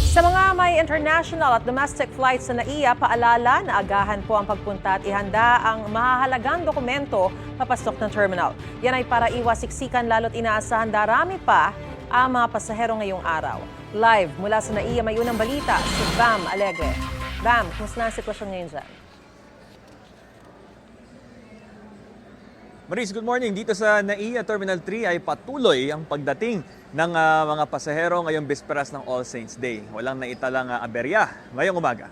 Sa mga may international at domestic flights sa NAIA, paalala na agahan po ang pagpunta at ihanda ang mahahalagang dokumento papasok ng terminal. Yan ay para iwas siksikan lalo't inaasahan darami pa ang mga pasahero ngayong araw. Live mula sa NAIA may unang balita si Bam Alegre. Bam, kumusta na ang sitwasyon ngayon dyan? Maris, good morning. Dito sa NAIA Terminal 3 ay patuloy ang pagdating ng mga pasahero ngayong bisperas ng All Saints Day. Walang naitalang aberya ngayong umaga.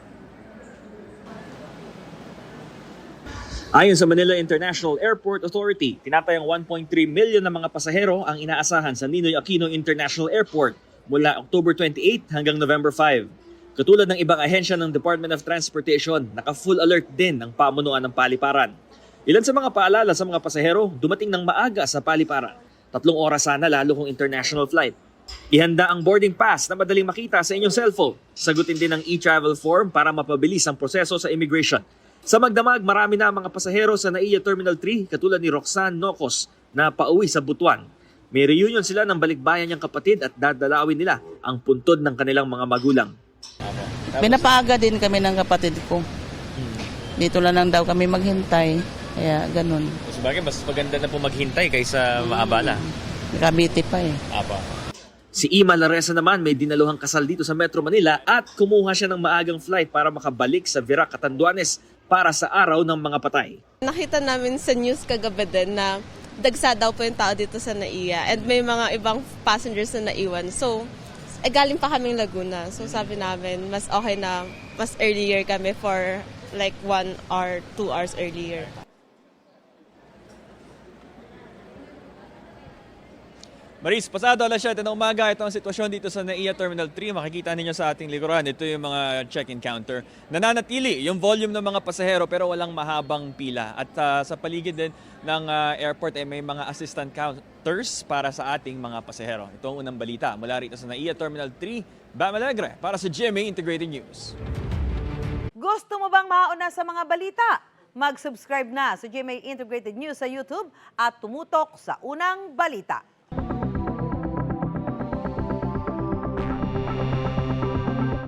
Ayon sa Manila International Airport Authority, tinatayang 1.3 million na mga pasahero ang inaasahan sa Ninoy Aquino International Airport mula October 28 hanggang November 5. Katulad ng ibang ahensya ng Department of Transportation, naka-full alert din ang pamunuan ng paliparan. Ilan sa mga paalala sa mga pasahero, dumating ng maaga sa paliparan. 3 oras sana lalo kung international flight. Ihanda ang boarding pass na madaling makita sa inyong cellphone. Sagutin din ang e-travel form para mapabilis ang proseso sa immigration. Sa magdamag, marami na ang mga pasahero sa NAIA Terminal 3 katulad ni Roxanne Nocos na pauwi sa Butuan. May reunion sila ng balikbayan niyang kapatid at dadalawin nila ang puntod ng kanilang mga magulang. Pinapaaga din kami ng kapatid ko. Dito lang daw kami maghintay. Kaya ganun. Sabagay, mas maganda na po maghintay kaysa maabala. Cavite pa eh. Apa. Si Ima Laresa naman may dinaluhang kasal dito sa Metro Manila at kumuha siya ng maagang flight para makabalik sa Virac, Catanduanes para sa araw ng mga patay. Nakita namin sa news kagabi din na dagsa daw po yung tao dito sa NAIA and may mga ibang passengers na naiwan. So, galing pa kaming Laguna. So, sabi namin, mas okay na mas earlier kami for like 1 or 2 hours earlier. Maris, pasado alas 7 ng umaga, ito ang sitwasyon dito sa NAIA Terminal 3. Makikita ninyo sa ating likuran, ito yung mga check-in counter. Nananatili yung volume ng mga pasahero pero walang mahabang pila. At sa paligid din ng airport ay may mga assistant counters para sa ating mga pasahero. Ito ang unang balita mula rito sa NAIA Terminal 3. Bam Alegre para sa GMA Integrated News. Gusto mo bang mauna sa mga balita? Mag-subscribe na sa GMA Integrated News sa YouTube at tumutok sa unang balita.